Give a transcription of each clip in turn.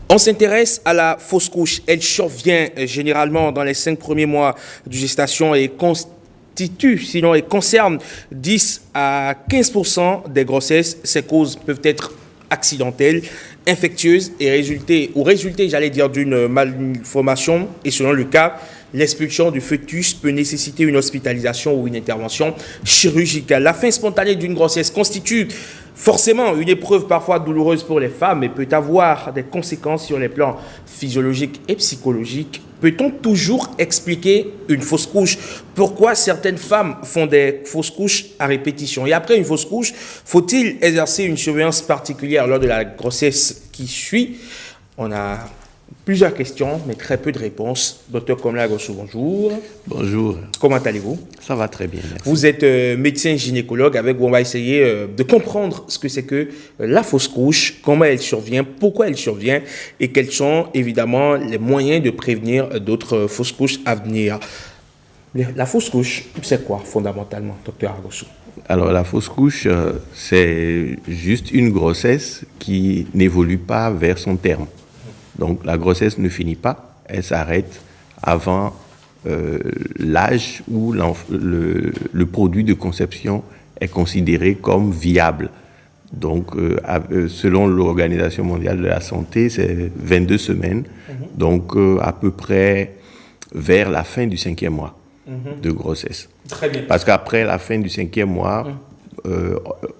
On s'intéresse à la fausse couche. Elle survient généralement dans les 5 premiers mois de gestation et constitue, sinon elle concerne 10 à 15% des grossesses. Ces causes peuvent être accidentelles, infectieuses et résulter, j'allais dire, d'une malformation. Et selon le cas, l'expulsion du fœtus peut nécessiter une hospitalisation ou une intervention chirurgicale. La fin spontanée d'une grossesse constitue forcément une épreuve parfois douloureuse pour les femmes et peut avoir des conséquences sur les plans physiologiques et psychologiques. Peut-on toujours expliquer une fausse couche? Pourquoi certaines femmes font des fausses couches à répétition? Et après une fausse couche, faut-il exercer une surveillance particulière lors de la grossesse qui suit? On a plusieurs questions, mais très peu de réponses. Docteur Komla Gossou, bonjour. Bonjour. Comment allez-vous? Ça va très bien, merci. Vous êtes médecin gynécologue, avec vous on va essayer de comprendre ce que c'est que la fausse couche, comment elle survient, pourquoi elle survient et quels sont évidemment les moyens de prévenir d'autres fausses couches à venir. La fausse couche, c'est quoi fondamentalement, docteur Gossou? Alors la fausse couche, c'est juste une grossesse qui n'évolue pas vers son terme. Donc la grossesse ne finit pas, elle s'arrête avant l'âge où le produit de conception est considéré comme viable. Donc selon l'Organisation mondiale de la santé, c'est 22 semaines, donc à peu près vers la fin du 5e mois de grossesse. Très bien. Parce qu'après la fin du 5e mois,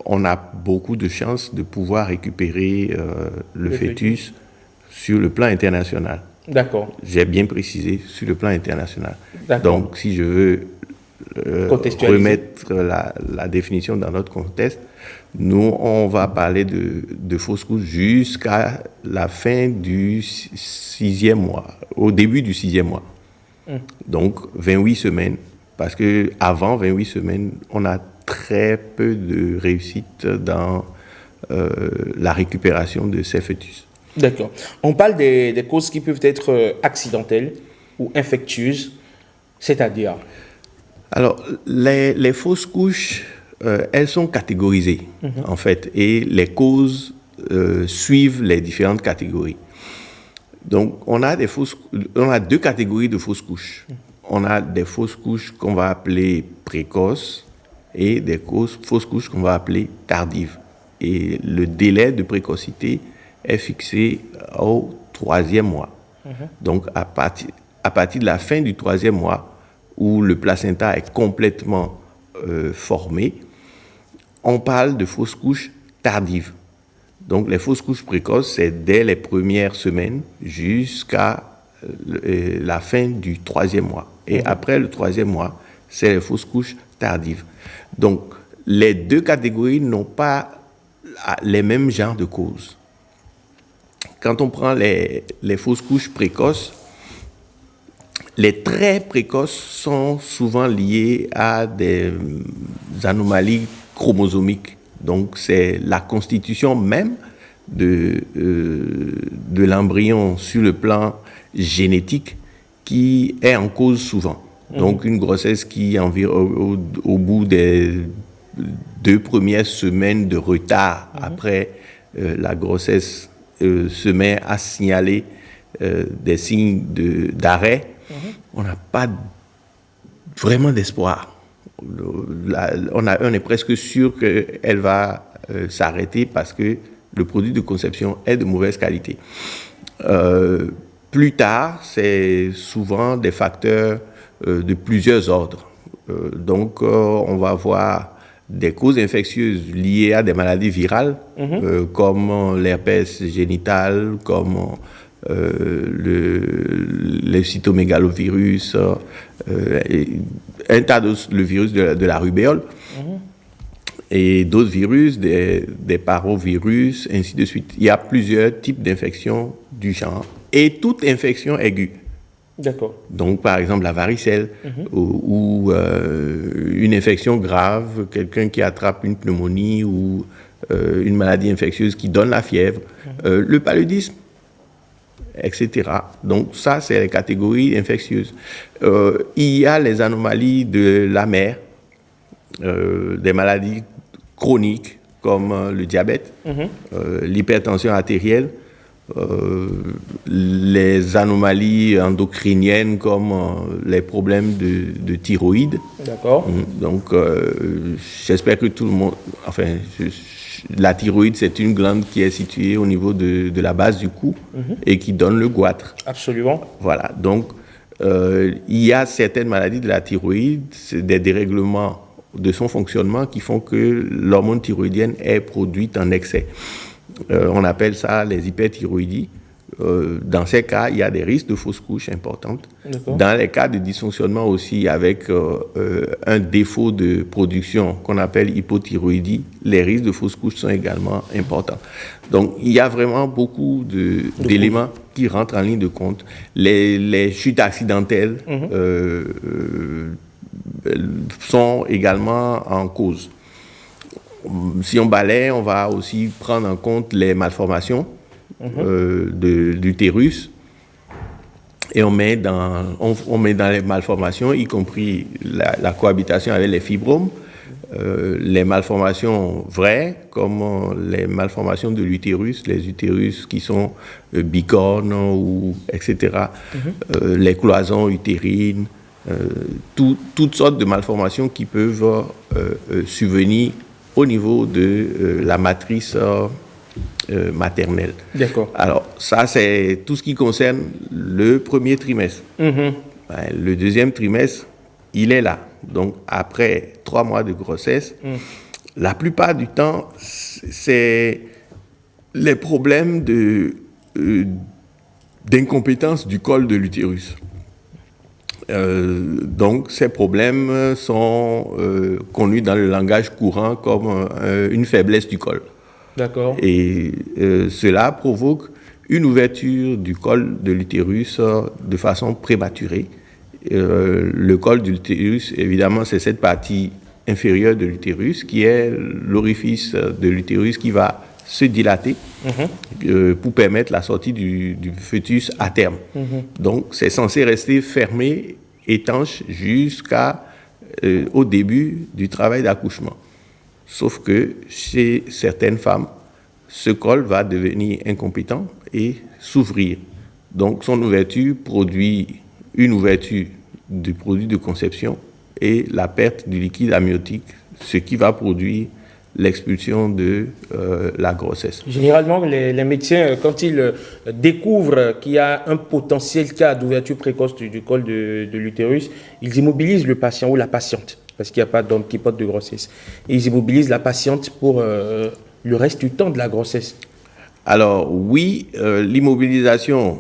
on a beaucoup de chances de pouvoir récupérer le fœtus sur le plan international. D'accord. J'ai bien précisé, sur le plan international. D'accord. Donc, si je veux remettre la définition dans notre contexte, nous, on va parler de fausse couche jusqu'à la fin du 6e mois, au début du 6e mois. Donc, 28 semaines, parce qu'avant 28 semaines, on a très peu de réussite dans la récupération de ces fœtus. D'accord. On parle des causes qui peuvent être accidentelles ou infectieuses, c'est-à-dire? Alors, les fausses couches, elles sont catégorisées, en fait, et les causes suivent les différentes catégories. Donc, on a deux catégories de fausses couches. On a des fausses couches qu'on va appeler précoces et des fausses couches qu'on va appeler tardives. Et le délai de précocité est fixé au 3e mois. Donc, à partir de la fin du 3e mois, où le placenta est complètement formé, on parle de fausses couches tardives. Donc, les fausses couches précoces, c'est dès les premières semaines jusqu'à la fin du 3e mois. Et après le 3e mois, c'est les fausses couches tardives. Donc, les deux catégories n'ont pas les mêmes genres de causes. Quand on prend les fausses couches précoces, les très précoces sont souvent liées à des anomalies chromosomiques. Donc, c'est la constitution même de l'embryon sur le plan génétique qui est en cause souvent. Donc, une grossesse qui, au bout des 2 premières semaines de retard après la grossesse, se met à signaler des signes d'arrêt, on n'a pas vraiment d'espoir. On est presque sûr qu'elle va s'arrêter parce que le produit de conception est de mauvaise qualité. Plus tard, c'est souvent des facteurs de plusieurs ordres. Donc, on va avoir des causes infectieuses liées à des maladies virales, comme l'herpès génital, comme le cytomégalovirus, un tas le virus de la rubéole, et d'autres virus, des parovirus, ainsi de suite. Il y a plusieurs types d'infections du genre, et toute infection aiguë. D'accord. Donc, par exemple, la varicelle ou une infection grave, quelqu'un qui attrape une pneumonie ou une maladie infectieuse qui donne la fièvre, le paludisme, etc. Donc, ça, c'est les catégories infectieuses. Il y a les anomalies de la mère, des maladies chroniques comme le diabète, l'hypertension artérielle, les anomalies endocriniennes comme les problèmes de thyroïde. D'accord. Donc, j'espère que tout le monde... Enfin, la thyroïde, c'est une glande qui est située au niveau de la base du cou et qui donne le goitre. Absolument. Voilà. Donc, il y a certaines maladies de la thyroïde, c'est des dérèglements de son fonctionnement qui font que l'hormone thyroïdienne est produite en excès. On appelle ça les hyperthyroïdies. Dans ces cas, il y a des risques de fausses couches importantes. Dans les cas de dysfonctionnement aussi avec un défaut de production qu'on appelle hypothyroïdie, les risques de fausses couches sont également importants. Donc, il y a vraiment beaucoup d'éléments qui rentrent en ligne de compte. Les chutes accidentelles sont également en cause. Si on balaie, on va aussi prendre en compte les malformations de l'utérus et on met dans les malformations, y compris la cohabitation avec les fibromes, les malformations vraies, comme les malformations de l'utérus, les utérus qui sont bicornes, etc., les cloisons utérines, toutes sortes de malformations qui peuvent survenir au niveau de la matrice maternelle. D'accord. Alors, ça, c'est tout ce qui concerne le premier trimestre. Le deuxième trimestre, il est là. Donc, après 3 mois de grossesse, la plupart du temps, c'est les problèmes d'incompétence du col de l'utérus. Donc, ces problèmes sont connus dans le langage courant comme une faiblesse du col. D'accord. Et cela provoque une ouverture du col de l'utérus de façon prématurée. Le col de l'utérus, évidemment, c'est cette partie inférieure de l'utérus qui est l'orifice de l'utérus qui va se dilater pour permettre la sortie du fœtus à terme. Donc, c'est censé rester fermé, étanche, jusqu'au début du travail d'accouchement. Sauf que chez certaines femmes, ce col va devenir incompétent et s'ouvrir. Donc, son ouverture produit une ouverture du produit de conception et la perte du liquide amniotique, ce qui va produire l'expulsion de la grossesse. Généralement, les médecins, quand ils découvrent qu'il y a un potentiel cas d'ouverture précoce du col de l'utérus, ils immobilisent le patient ou la patiente, parce qu'il n'y a pas d'homme qui porte de grossesse. Et ils immobilisent la patiente pour le reste du temps de la grossesse. Alors oui, l'immobilisation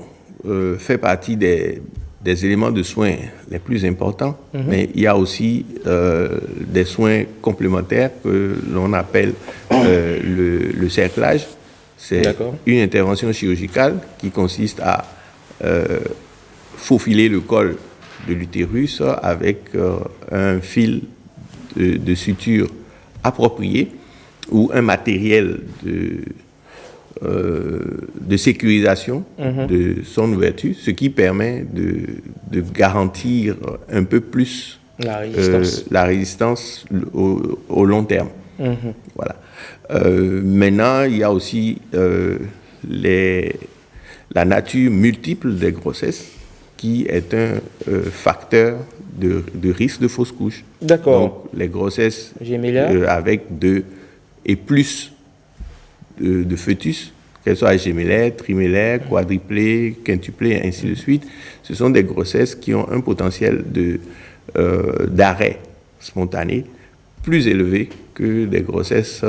fait partie des éléments de soins les plus importants, mais il y a aussi des soins complémentaires que l'on appelle le cerclage. C'est une intervention chirurgicale qui consiste à faufiler le col de l'utérus avec un fil de suture approprié ou un matériel de sécurisation de son ouverture, ce qui permet de garantir un peu plus la résistance au long terme. Voilà. Maintenant, il y a aussi la nature multiple des grossesses qui est un facteur de risque de fausse couche. D'accord. Donc, les grossesses avec 2 et plus de fœtus, qu'elles soient gémellaires, trimellaires, quadruplés, quintuplés, ainsi de suite, ce sont des grossesses qui ont un potentiel d'arrêt spontané plus élevé que des grossesses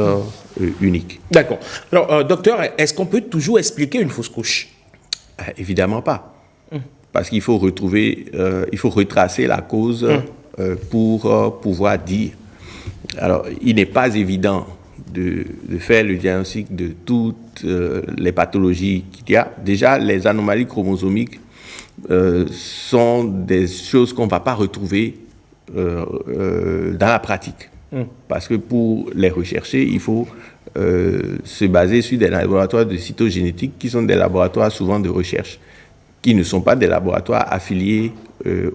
uniques. D'accord. Alors, docteur, est-ce qu'on peut toujours expliquer une fausse couche? Évidemment pas. Parce qu'il faut il faut retracer la cause pour pouvoir dire. Alors, il n'est pas évident de faire le diagnostic de toutes les pathologies qu'il y a. Déjà, les anomalies chromosomiques sont des choses qu'on ne va pas retrouver dans la pratique. Parce que pour les rechercher, il faut se baser sur des laboratoires de cytogénétique qui sont des laboratoires souvent de recherche, qui ne sont pas des laboratoires affiliés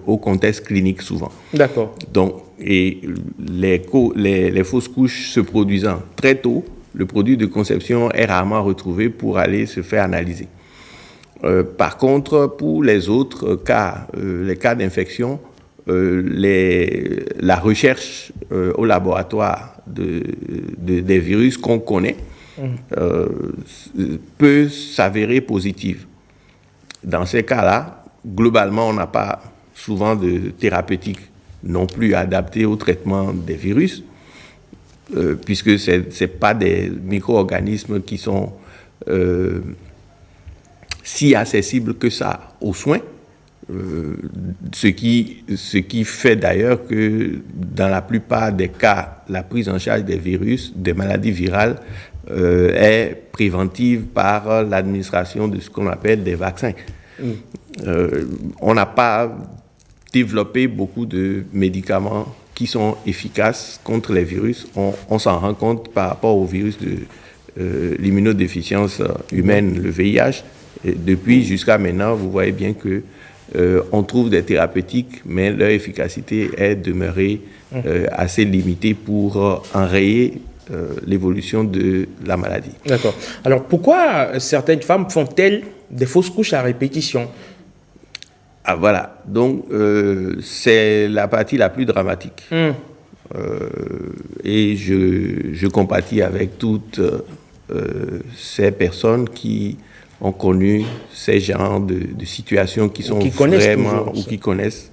au contexte clinique souvent. D'accord. Donc, et les fausses couches se produisant très tôt, le produit de conception est rarement retrouvé pour aller se faire analyser. Par contre, pour les autres cas, les cas d'infection, la recherche au laboratoire des virus qu'on connaît peut s'avérer positive. Dans ces cas-là, globalement, on n'a pas souvent de thérapeutique non plus adaptée au traitement des virus, puisque ce n'est pas des micro-organismes qui sont si accessibles que ça aux soins. Ce qui fait d'ailleurs que dans la plupart des cas, la prise en charge des virus, des maladies virales, est préventive par l'administration de ce qu'on appelle des vaccins. On n'a pas développé beaucoup de médicaments qui sont efficaces contre les virus. On s'en rend compte par rapport au virus de l'immunodéficience humaine, le VIH. Et depuis jusqu'à maintenant, vous voyez bien que on trouve des thérapeutiques, mais leur efficacité est demeurée assez limitée pour enrayer l'évolution de la maladie. D'accord. Alors, pourquoi certaines femmes font-elles des fausses couches à répétition? Ah, voilà. Donc, c'est la partie la plus dramatique. Et je compatis avec toutes ces personnes qui ont connu ces genres de situations qui sont vraiment, ou qui connaissent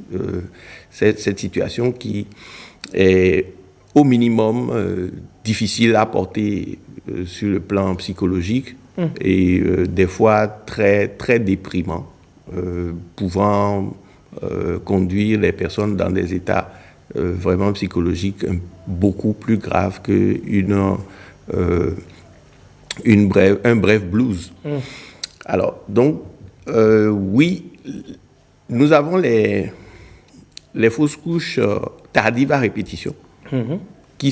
cette situation qui est au minimum difficile à porter sur le plan psychologique et des fois très, très déprimant, pouvant conduire les personnes dans des états vraiment psychologiques beaucoup plus graves un bref blues. Alors, donc, oui, nous avons les fausses couches tardives à répétition qui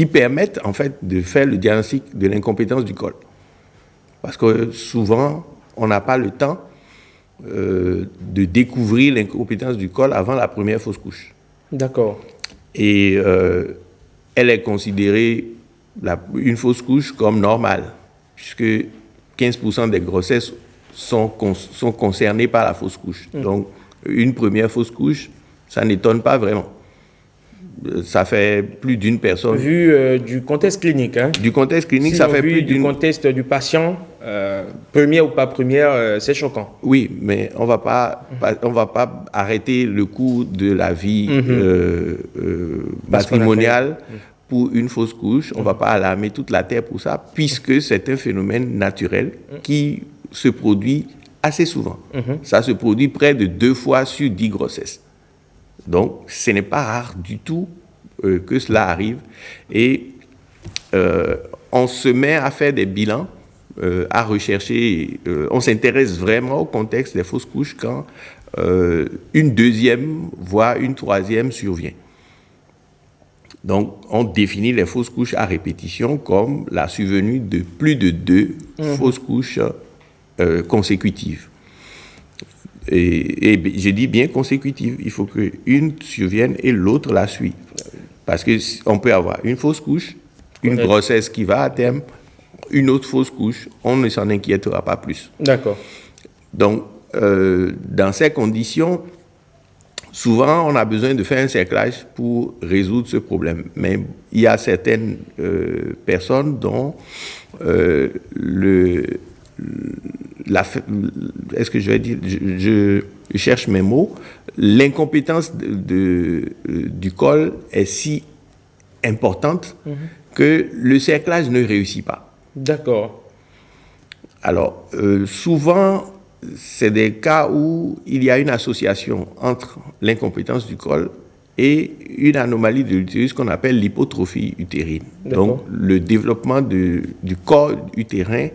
permettent en fait de faire le diagnostic de l'incompétence du col. Parce que souvent, on n'a pas le temps de découvrir l'incompétence du col avant la première fausse couche. D'accord. Et elle est considérée, une fausse couche, comme normale, puisque 15% des grossesses sont concernées par la fausse couche. Donc, une première fausse couche, ça n'étonne pas vraiment. Ça fait plus d'une personne. Vu du contexte clinique. Hein? Du contexte clinique, si ça fait plus d'une... Du contexte du patient, première ou pas première, c'est choquant. Oui, mais on va pas arrêter le cours de la vie matrimoniale pour une fausse couche. On ne va pas alarmer toute la terre pour ça, puisque c'est un phénomène naturel qui se produit assez souvent. Ça se produit près de 2 fois sur 10 grossesses. Donc, ce n'est pas rare du tout que cela arrive. Et on se met à faire des bilans, à rechercher. On s'intéresse vraiment au contexte des fausses couches quand une deuxième, voire une troisième survient. Donc, on définit les fausses couches à répétition comme la survenue de plus de 2 fausses couches consécutives. Et je dis bien consécutives. Il faut qu'une survienne et l'autre la suit. Parce qu'on peut avoir une fausse couche, une grossesse qui va à terme, une autre fausse couche, on ne s'en inquiétera pas plus. D'accord. Donc, dans ces conditions, souvent, on a besoin de faire un cerclage pour résoudre ce problème. Mais il y a certaines personnes dont est-ce que je vais dire, je cherche mes mots, l'incompétence du col est si importante que le cerclage ne réussit pas. D'accord. Alors, souvent, c'est des cas où il y a une association entre l'incompétence du col et une anomalie de l'utérus qu'on appelle l'hypotrophie utérine. Donc, le développement du corps utérin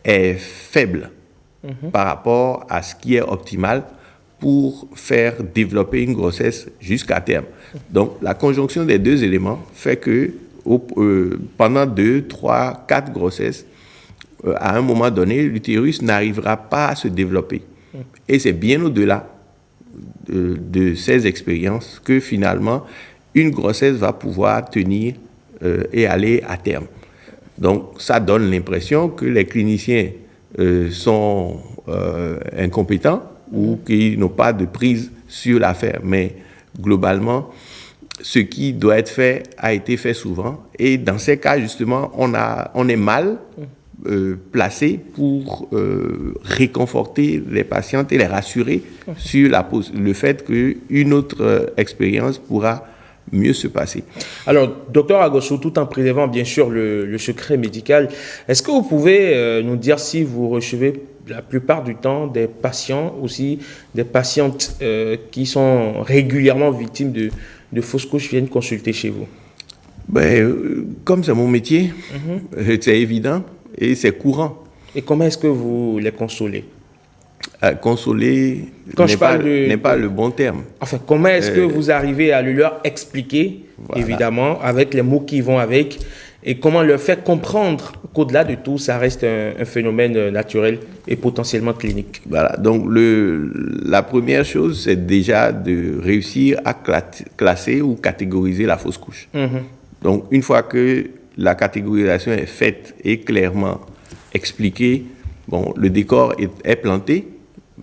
est faible par rapport à ce qui est optimal pour faire développer une grossesse jusqu'à terme. Donc, la conjonction des 2 éléments fait que pendant 2, 3, 4 grossesses, à un moment donné, l'utérus n'arrivera pas à se développer. Et c'est bien au-delà de ces expériences que finalement, une grossesse va pouvoir tenir et aller à terme. Donc, ça donne l'impression que les cliniciens sont incompétents ou qu'ils n'ont pas de prise sur l'affaire. Mais globalement, ce qui doit être fait a été fait souvent. Et dans ces cas, justement, on est mal placé pour réconforter les patientes et les rassurer sur le fait qu'une autre expérience pourra mieux se passer. Alors, docteur Agosso, tout en préservant bien sûr le secret médical, est-ce que vous pouvez nous dire si vous recevez la plupart du temps des patients, aussi des patientes qui sont régulièrement victimes de fausses couches viennent consulter chez vous? Comme c'est mon métier, c'est évident et c'est courant. Et comment est-ce que vous les consolez? Consoler n'est pas le bon terme. Enfin, comment est-ce que vous arrivez à leur expliquer, voilà, évidemment, avec les mots qui vont avec, et comment leur faire comprendre qu'au-delà de tout, ça reste un phénomène naturel et potentiellement clinique? Voilà, donc la première chose, c'est déjà de réussir à classer ou catégoriser la fausse couche. Donc, une fois que la catégorisation est faite et clairement expliquée, bon, le décor est planté,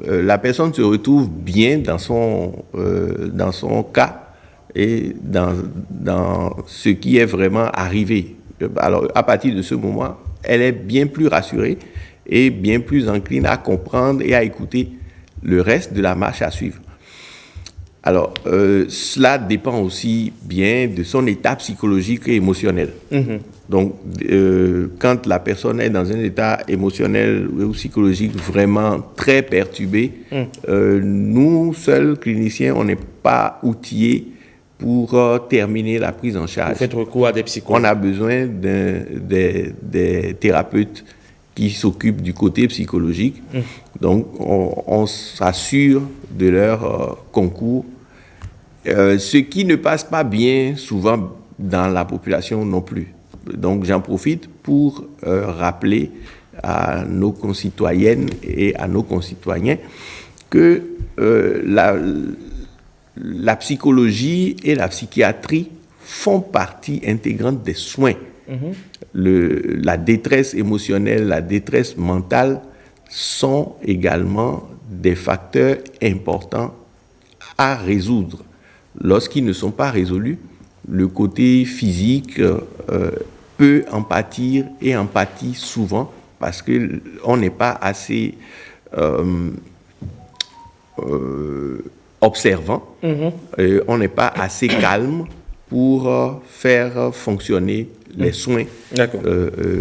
la personne se retrouve bien dans son cas et dans ce qui est vraiment arrivé. Alors, à partir de ce moment, elle est bien plus rassurée et bien plus encline à comprendre et à écouter le reste de la marche à suivre. Alors, cela dépend aussi bien de son état psychologique et émotionnel. Donc, quand la personne est dans un état émotionnel ou psychologique vraiment très perturbé, nous, seuls cliniciens, on n'est pas outillés pour terminer la prise en charge. Vous faites recours à des psychologues. On a besoin des thérapeutes qui s'occupent du côté psychologique. Donc, on s'assure de leur concours, ce qui ne passe pas bien souvent dans la population non plus. Donc, j'en profite pour rappeler à nos concitoyennes et à nos concitoyens que la psychologie et la psychiatrie font partie intégrante des soins. La détresse émotionnelle, la détresse mentale sont également des facteurs importants à résoudre. Lorsqu'ils ne sont pas résolus, le côté physique peut en pâtir et en pâtit souvent parce qu'on n'est pas assez observant, on n'est pas assez calme pour faire fonctionner les soins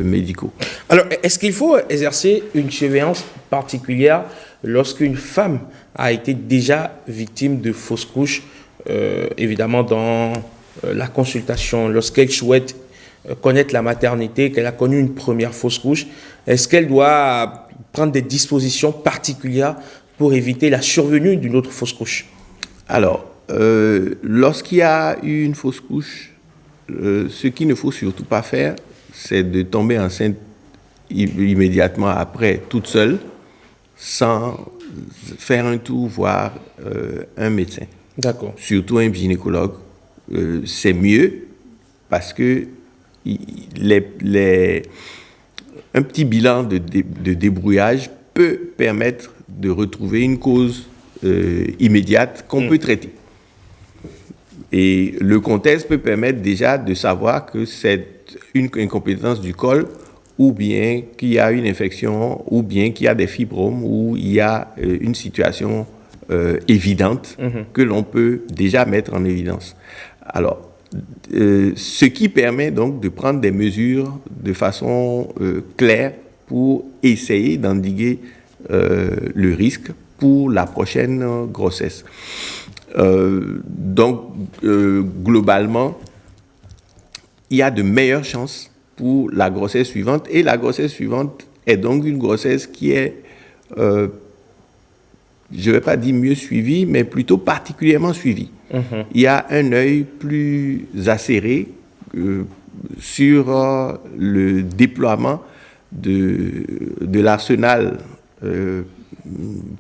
médicaux. Alors, est-ce qu'il faut exercer une surveillance particulière lorsqu'une femme a été déjà victime de fausses couches, évidemment dans la consultation, lorsqu'elle souhaite connaître la maternité, qu'elle a connu une première fausse couche, est-ce qu'elle doit prendre des dispositions particulières pour éviter la survenue d'une autre fausse couche? Alors, lorsqu'il y a eu une fausse couche, ce qu'il ne faut surtout pas faire, c'est de tomber enceinte immédiatement après, toute seule, sans faire un tour, voir un médecin. D'accord. Surtout un gynécologue. C'est mieux parce que un petit bilan de débrouillage peut permettre de retrouver une cause immédiate qu'on peut traiter. Et le contexte peut permettre déjà de savoir que c'est une incompétence du col, ou bien qu'il y a une infection, ou bien qu'il y a des fibromes, ou il y a une situation évidente que l'on peut déjà mettre en évidence. Alors, ce qui permet donc de prendre des mesures de façon claire pour essayer d'endiguer le risque pour la prochaine grossesse. Globalement, il y a de meilleures chances pour la grossesse suivante, et la grossesse suivante est donc une grossesse qui est, je ne vais pas dire mieux suivie, mais plutôt particulièrement suivie. Il y a un œil plus acéré sur le déploiement de l'arsenal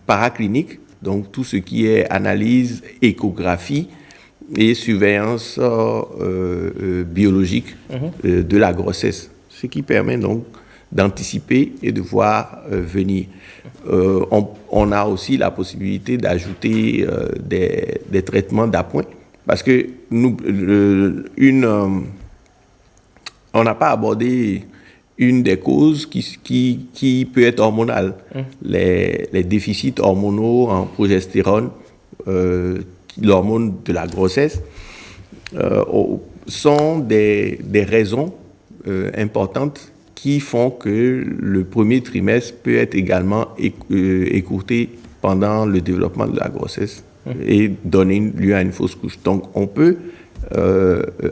paraclinique, donc tout ce qui est analyse, échographie et surveillance biologique de la grossesse. ce qui permet donc d'anticiper et de voir venir. On a aussi la possibilité d'ajouter des traitements d'appoint, parce que on n'a pas abordé une des causes qui peut être hormonale. Les déficits hormonaux en progestérone, l'hormone de la grossesse, sont des raisons importantes qui font que le premier trimestre peut être également écourté pendant le développement de la grossesse et donner lieu à une fausse couche. Donc, on peut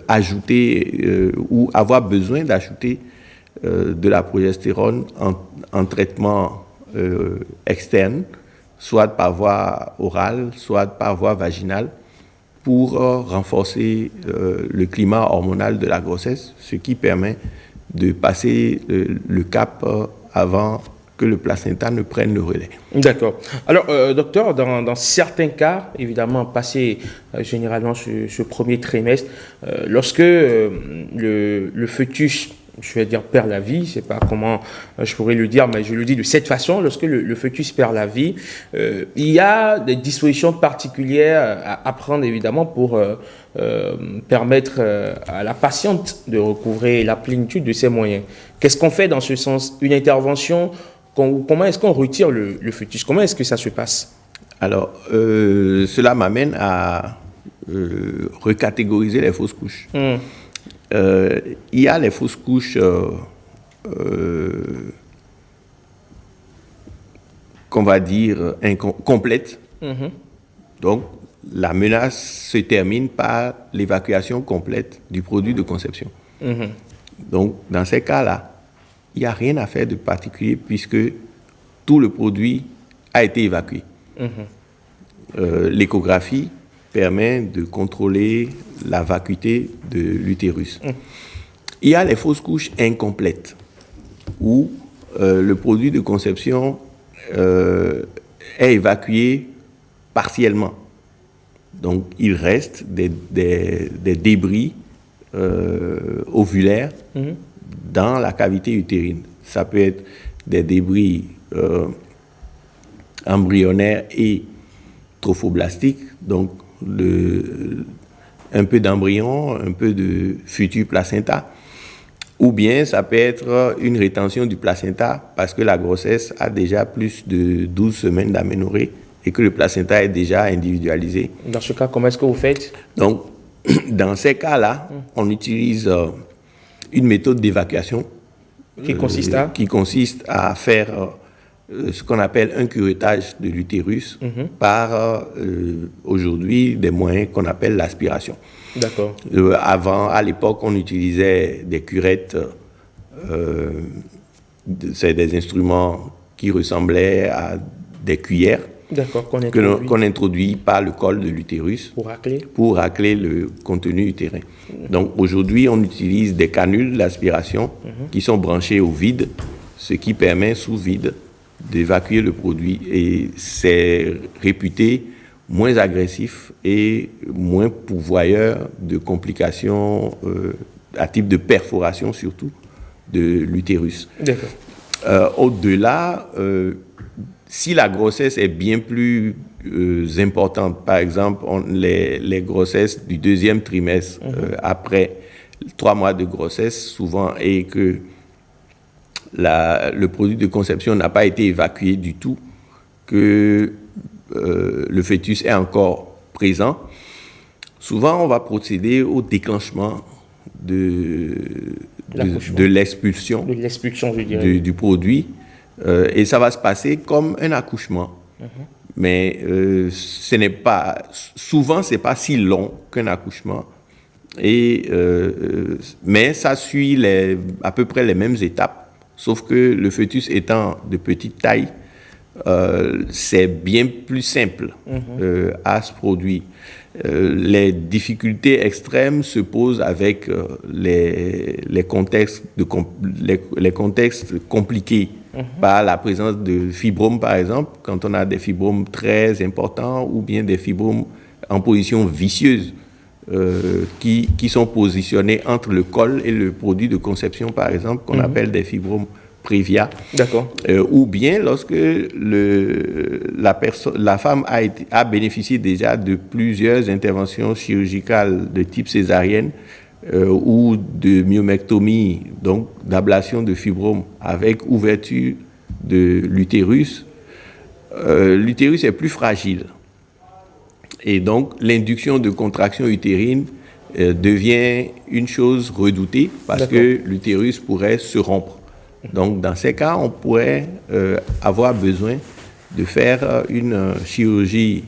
ajouter ou avoir besoin d'ajouter de la progestérone en traitement externe, soit par voie orale, soit par voie vaginale, pour renforcer le climat hormonal de la grossesse, ce qui permet de passer le cap avant que le placenta ne prenne le relais. D'accord. Alors, docteur, dans certains cas, évidemment, passé généralement ce premier trimestre, lorsque le fœtus, je vais dire, perd la vie, je ne sais pas comment je pourrais le dire, mais je le dis de cette façon, lorsque le fœtus perd la vie, il y a des dispositions particulières à prendre, évidemment, pour permettre à la patiente de recouvrer la plénitude de ses moyens. Qu'est-ce qu'on fait dans ce sens? Une intervention? Comment est-ce qu'on retire le fœtus? Comment est-ce que ça se passe? Alors, cela m'amène à recatégoriser les fausses couches. Il y a les fausses couches qu'on va dire complètes. Donc, la menace se termine par l'évacuation complète du produit de conception. Donc, dans ces cas-là, il n'y a rien à faire de particulier puisque tout le produit a été évacué. L'échographie permet de contrôler la vacuité de l'utérus. Il y a les fausses couches incomplètes où le produit de conception est évacué partiellement. Donc, il reste des débris ovulaires dans la cavité utérine. Ça peut être des débris embryonnaires et trophoblastiques, donc un peu d'embryon, un peu de futur placenta, ou bien ça peut être une rétention du placenta parce que la grossesse a déjà plus de 12 semaines d'aménorrhée et que le placenta est déjà individualisé. Dans ce cas, comment est-ce que vous faites? Donc, dans ces cas-là, on utilise une méthode d'évacuation qui consiste à faire ce qu'on appelle un curettage de l'utérus par aujourd'hui des moyens qu'on appelle l'aspiration. D'accord. À l'époque, on utilisait des curettes, c'est des instruments qui ressemblaient à des cuillères. D'accord, qu'on introduit par le col de l'utérus pour racler le contenu utérin. Donc aujourd'hui, on utilise des canules d'aspiration qui sont branchées au vide, ce qui permet sous vide d'évacuer le produit. Et c'est réputé moins agressif et moins pourvoyeur de complications à type de perforation surtout de l'utérus. D'accord. Au-delà, si la grossesse est bien plus importante, par exemple, les grossesses du deuxième trimestre, après 3 mois de grossesse, souvent, et que le produit de conception n'a pas été évacué du tout, que le fœtus est encore présent, souvent on va procéder au déclenchement de l'expulsion du produit. Et ça va se passer comme un accouchement. Mais ce n'est pas... Souvent, ce n'est pas si long qu'un accouchement. Mais ça suit à peu près les mêmes étapes, sauf que le fœtus étant de petite taille, c'est bien plus simple à se produire. Les difficultés extrêmes se posent avec les contextes compliqués par la présence de fibromes, par exemple, quand on a des fibromes très importants ou bien des fibromes en position vicieuse qui sont positionnés entre le col et le produit de conception, par exemple, qu'on appelle des fibromes prévia. D'accord. Ou bien lorsque la femme a bénéficié déjà de plusieurs interventions chirurgicales de type césarienne ou de myomectomie, donc d'ablation de fibromes avec ouverture de l'utérus. L'utérus est plus fragile. Et donc, l'induction de contraction utérine devient une chose redoutée parce que l'utérus pourrait se rompre. Donc, dans ces cas, on pourrait avoir besoin de faire une chirurgie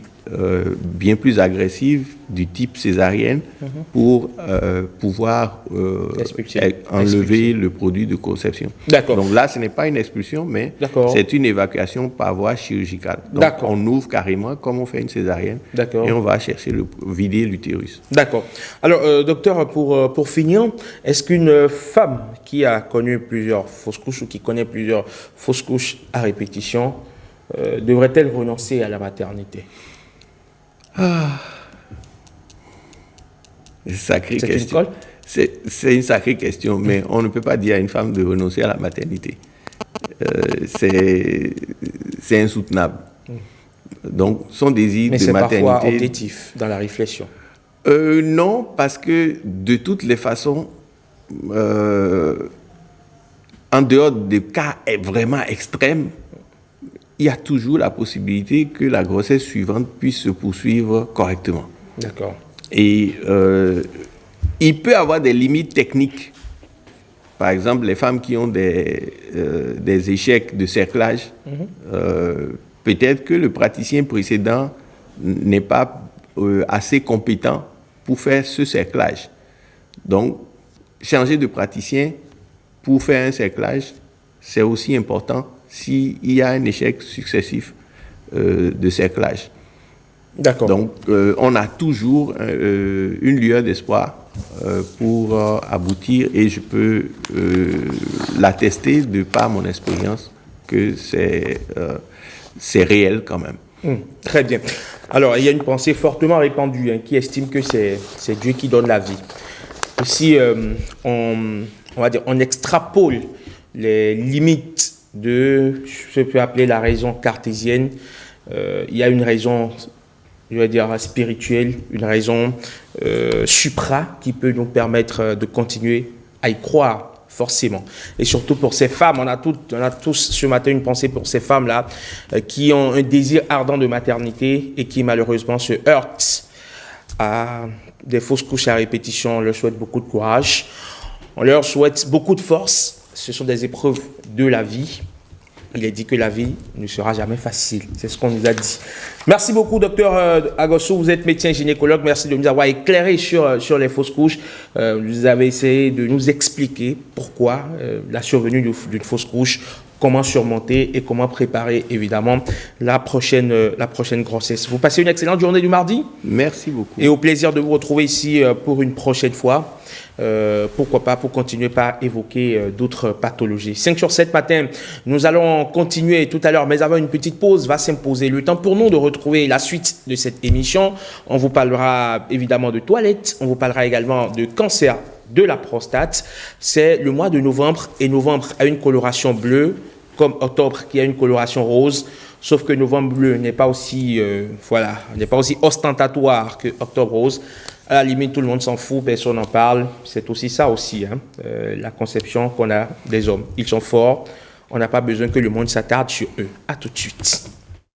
bien plus agressive du type césarienne pour pouvoir enlever le produit de conception. Donc là, ce n'est pas une expulsion, mais c'est une évacuation par voie chirurgicale. Donc on ouvre carrément comme on fait une césarienne et on va chercher vider l'utérus. D'accord. Alors, docteur, pour finir, est-ce qu'une femme qui a connu plusieurs fausses couches ou qui connaît plusieurs fausses couches à répétition devrait-elle renoncer à la maternité? Sacrée question. C'est une sacrée question, mais on ne peut pas dire à une femme de renoncer à la maternité. C'est insoutenable. Donc, son désir de maternité... Mais c'est parfois objectif dans la réflexion. Non, parce que de toutes les façons, en dehors des cas vraiment extrêmes, il y a toujours la possibilité que la grossesse suivante puisse se poursuivre correctement. D'accord. Et il peut y avoir des limites techniques. Par exemple, les femmes qui ont des échecs de cerclage, peut-être que le praticien précédent n'est pas assez compétent pour faire ce cerclage. Donc, changer de praticien pour faire un cerclage, c'est aussi important s'il y a un échec successif de cerclage. D'accord. Donc, on a toujours une lueur d'espoir pour aboutir et je peux l'attester de par mon expérience que c'est réel quand même. Très bien. Alors, il y a une pensée fortement répandue qui estime que c'est Dieu qui donne la vie. Si on va dire, on extrapole les limites de ce que peut appeler la raison cartésienne, il y a une raison, je vais dire, spirituelle, une raison supra qui peut nous permettre de continuer à y croire forcément. Et surtout pour ces femmes, on a tous ce matin une pensée pour ces femmes-là qui ont un désir ardent de maternité et qui malheureusement se heurtent à des fausses couches à répétition. On leur souhaite beaucoup de courage, on leur souhaite beaucoup de force. Ce sont des épreuves de la vie. Il est dit que la vie ne sera jamais facile. C'est ce qu'on nous a dit. Merci beaucoup, docteur Agosso. Vous êtes médecin gynécologue. Merci de nous avoir éclairé sur les fausses couches. Vous avez essayé de nous expliquer pourquoi la survenue d'une fausse couche, comment surmonter et comment préparer, évidemment, la prochaine grossesse. Vous passez une excellente journée du mardi. Merci beaucoup. Et au plaisir de vous retrouver ici pour une prochaine fois. Pourquoi pas pour continuer par évoquer d'autres pathologies. 5 sur 7 matin, nous allons continuer tout à l'heure, mais avant une petite pause va s'imposer le temps pour nous de retrouver la suite de cette émission. On vous parlera évidemment de toilettes, on vous parlera également de cancer de la prostate. C'est le mois de novembre et novembre a une coloration bleue comme octobre qui a une coloration rose. Sauf que novembre bleu n'est pas aussi ostentatoire que octobre rose. À la limite, tout le monde s'en fout, personne n'en parle. C'est aussi ça aussi, la conception qu'on a des hommes. Ils sont forts, on n'a pas besoin que le monde s'attarde sur eux. À tout de suite.